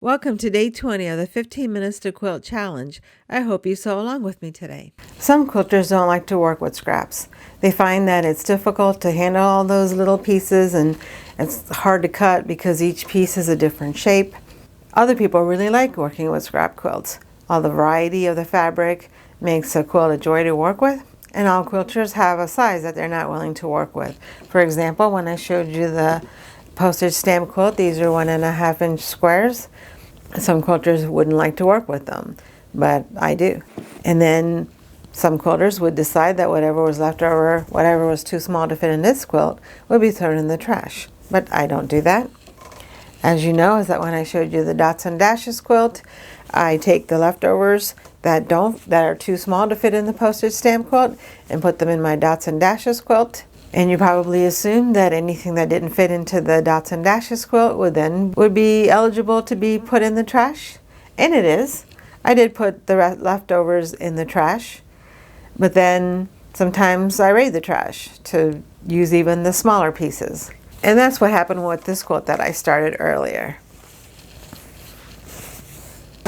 Welcome to day 20 of the 15 Minutes to Quilt Challenge. I hope you sew along with me today. Some quilters don't like to work with scraps. They find that it's difficult to handle all those little pieces and it's hard to cut because each piece is a different shape. Other people really like working with scrap quilts. All the variety of the fabric makes a quilt a joy to work with, and all quilters have a size that they're not willing to work with. For example, when I showed you the postage stamp quilt, these are 1.5-inch squares. Some quilters wouldn't like to work with them, but I do. And then some quilters would decide that whatever was left over, whatever was too small to fit in this quilt, would be thrown in the trash. But I don't do that. As you know, is that when I showed you the dots and dashes quilt, I take the leftovers that are too small to fit in the postage stamp quilt and put them in my dots and dashes quilt. And you probably assumed that anything that didn't fit into the dots and dashes quilt would be eligible to be put in the trash. And it is. I did put the leftovers in the trash, but then sometimes I raid the trash to use even the smaller pieces. And that's what happened with this quilt that I started earlier.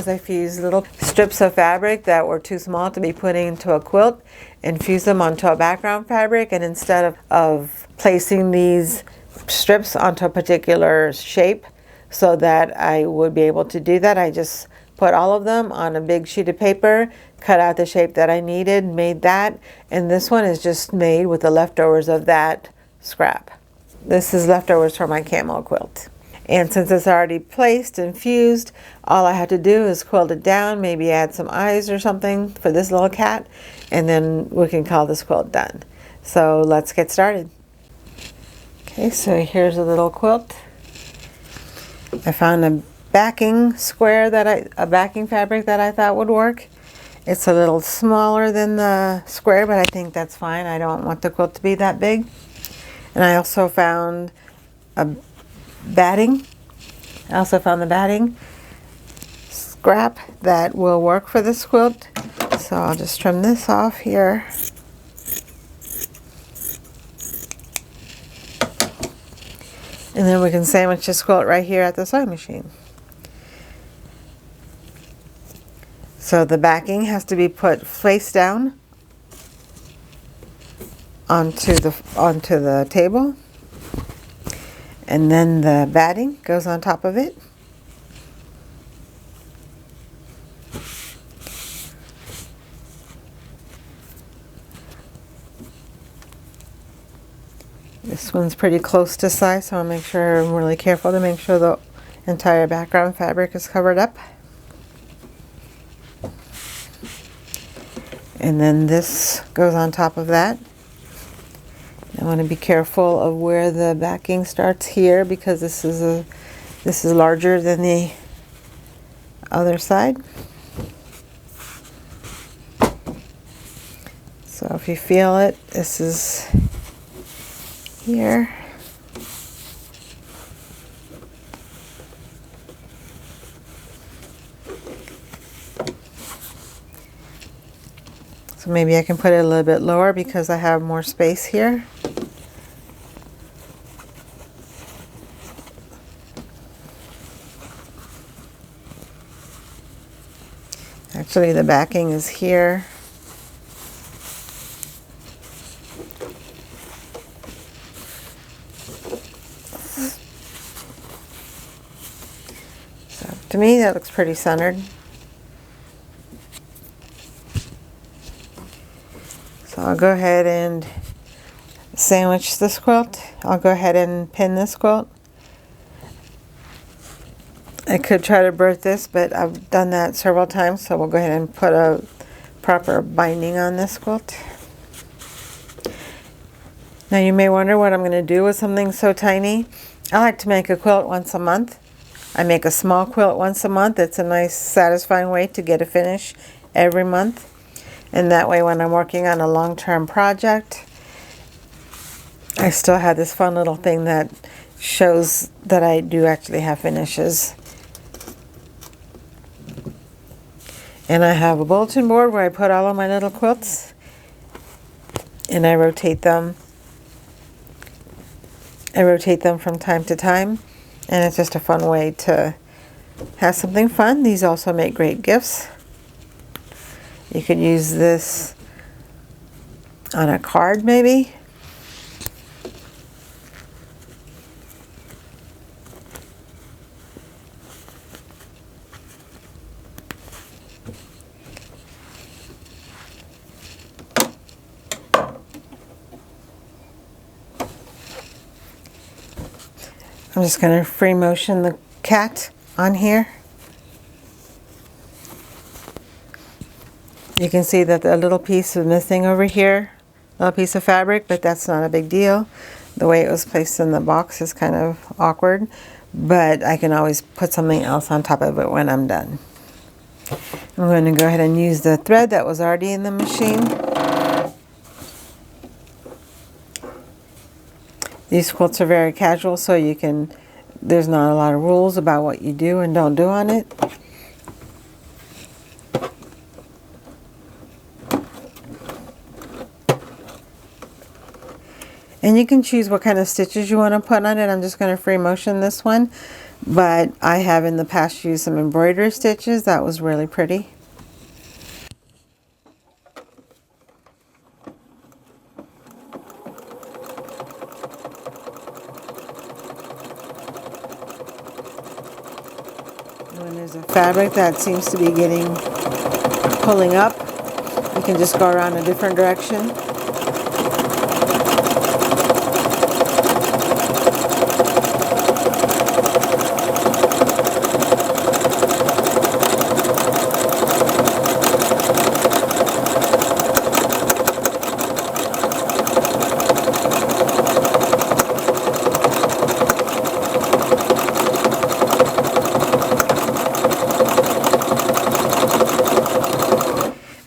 I fused little strips of fabric that were too small to be put into a quilt and fused them onto a background fabric, and instead of placing these strips onto a particular shape so that I would be able to do that, I just put all of them on a big sheet of paper, cut out the shape that I needed, made that, and this one is just made with the leftovers of that scrap. This is leftovers from my camo quilt. And since it's already placed and fused, all I have to do is quilt it down, maybe add some eyes or something for this little cat, and then we can call this quilt done. So let's get started. Okay, so here's a little quilt. I found a backing fabric that I thought would work. It's a little smaller than the square, but I think that's fine. I don't want the quilt to be that big. And I also found batting. I also found the batting scrap that will work for this quilt. So I'll just trim this off here. And then we can sandwich this quilt right here at the sewing machine. So the backing has to be put face down onto the table. And then the batting goes on top of it. This one's pretty close to size, so I'll make sure I'm really careful to make sure the entire background fabric is covered up. And then this goes on top of that. I want to be careful of where the backing starts here because this is larger than the other side. So if you feel it, this is here. So maybe I can put it a little bit lower because I have more space here. Actually, the backing is here. So to me, that looks pretty centered. So I'll go ahead and sandwich this quilt. I'll go ahead and pin this quilt. I could try to birth this, but I've done that several times, so we'll go ahead and put a proper binding on this quilt. Now you may wonder what I'm going to do with something so tiny. I like to make a quilt once a month. I make a small quilt once a month. It's a nice, satisfying way to get a finish every month. And that way when I'm working on a long-term project, I still have this fun little thing that shows that I do actually have finishes. And I have a bulletin board where I put all of my little quilts and I rotate them. I rotate them from time to time, and it's just a fun way to Have something fun. These also make great gifts. You could use this on a card maybe. I'm just going to free motion the cat on here. You can see that a little piece is missing over here, a little piece of fabric, but that's not a big deal. The way it was placed in the box is kind of awkward, but I can always put something else on top of it when I'm done. I'm going to go ahead and use the thread that was already in the machine. These quilts are very casual, so there's not a lot of rules about what you do and don't do on it. And you can choose what kind of stitches you want to put on it. I'm just going to free motion this one, but I have in the past used some embroidery stitches. That was really pretty. When there's a fabric that seems to be pulling up, you can just go around a different direction.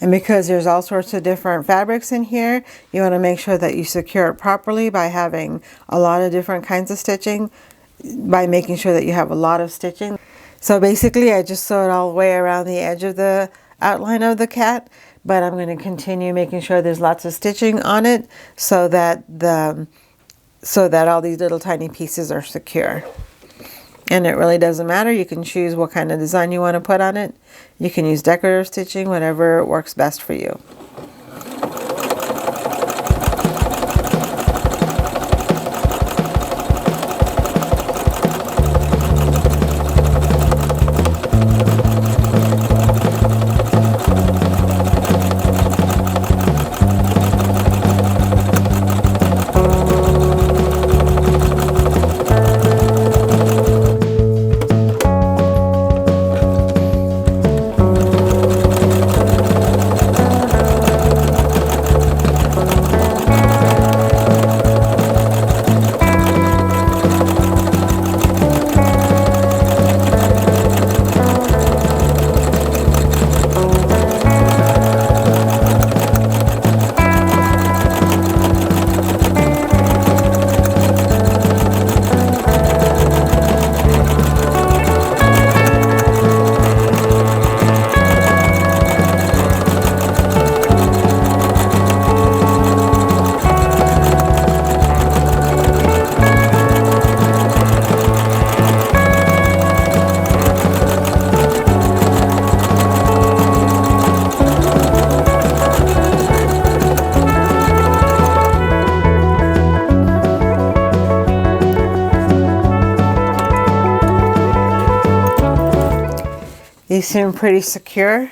And because there's all sorts of different fabrics in here, you want to make sure that you secure it properly by having a lot of different kinds of stitching, by making sure that you have a lot of stitching. So basically I just sewed all the way around the edge of the outline of the cat, but I'm going to continue making sure there's lots of stitching on it so that all these little tiny pieces are secure. And it really doesn't matter. You can choose what kind of design you want to put on it. You can use decorative stitching, whatever works best for you. These seem pretty secure. I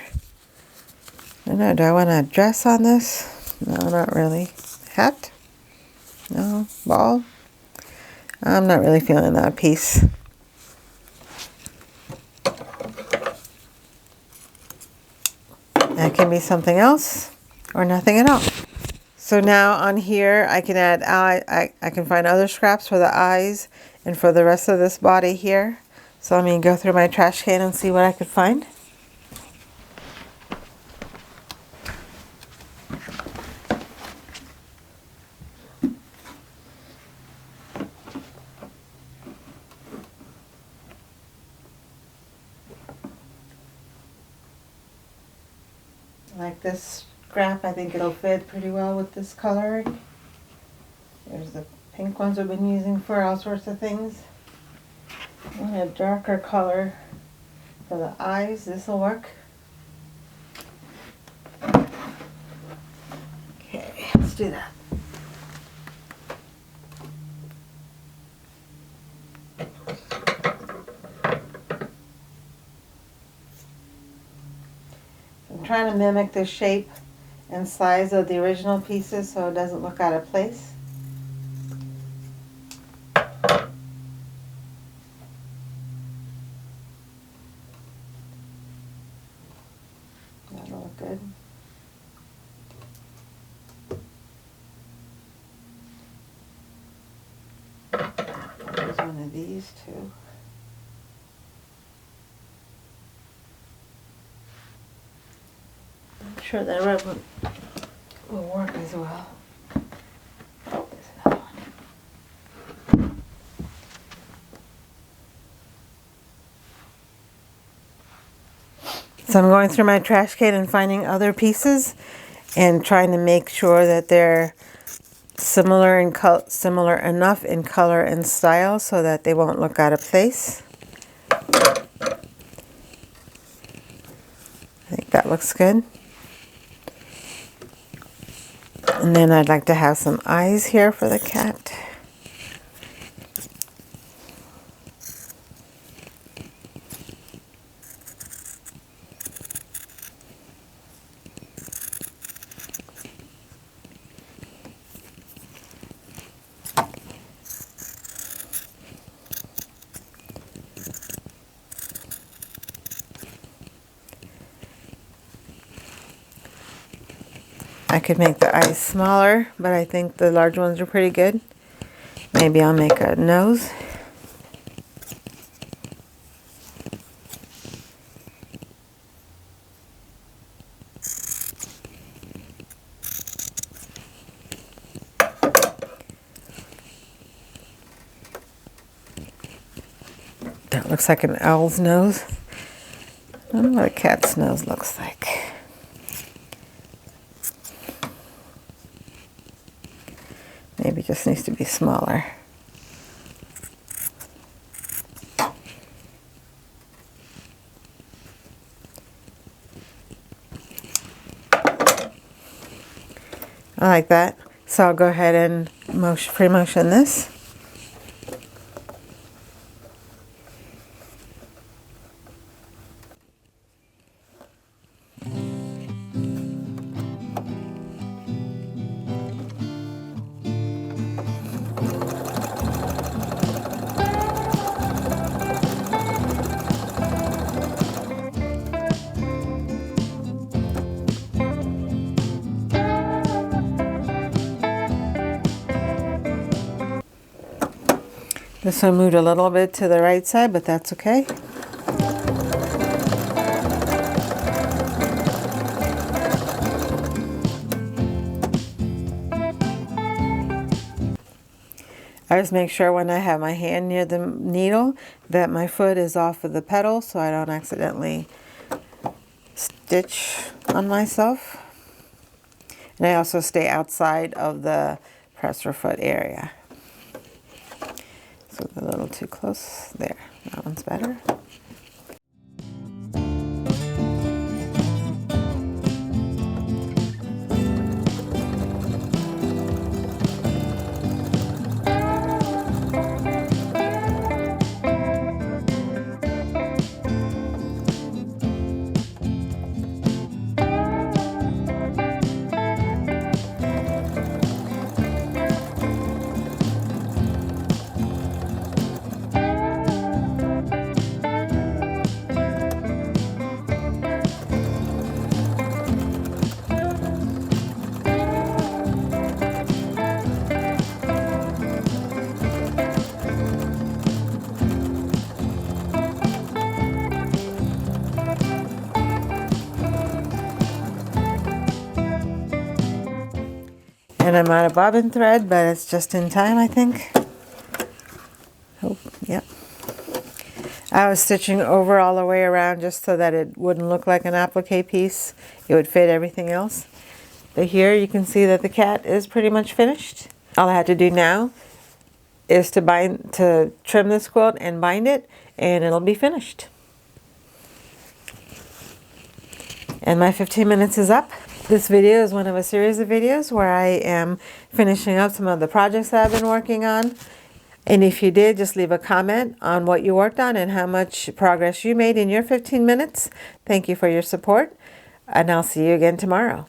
don't know, do I want a dress on this? No, not really. Hat? No. Ball? I'm not really feeling that piece. That can be something else or nothing at all. So now on here I can add I can find other scraps for the eyes and for the rest of this body here. So let me go through my trash can and see what I could find. Like this scrap, I think it'll fit pretty well with this coloring. There's the pink ones I've been using for all sorts of things. I want a darker color For the eyes, this will work. Okay, let's do that. I'm trying to mimic the shape and size of the original pieces so it doesn't look out of place. That'll look good. There's one of these too. I'm sure that red one will work as well. Oh, there's another one. So I'm going through my trash can and finding other pieces and trying to make sure that they're similar enough in color and style so that they won't look out of place. I think that looks good. And then I'd like to have some eyes here for the cat. I could make the eyes smaller, but I think the large ones are pretty good. Maybe I'll make a nose. That looks like an owl's nose. I don't know what a cat's nose looks like. Maybe it just needs to be smaller. I like that. So I'll go ahead and pre-motion this. This one moved a little bit to the right side, but that's okay. I just make sure when I have my hand near the needle that my foot is off of the pedal so I don't accidentally stitch on myself. And I also stay outside of the presser foot area. So a little too close there. That one's better. And I'm out of bobbin thread, but it's just in time, I think. Oh, yep. I was stitching over all the way around just so that it wouldn't look like an applique piece. It would fit everything else. But here you can see that the cat is pretty much finished. All I have to do now is to trim this quilt and bind it, and it'll be finished. And my 15 minutes is up. This video is one of a series of videos where I am finishing up some of the projects that I've been working on. And if you did, just leave a comment on what you worked on and how much progress you made in your 15 minutes. Thank you for your support, and I'll see you again tomorrow.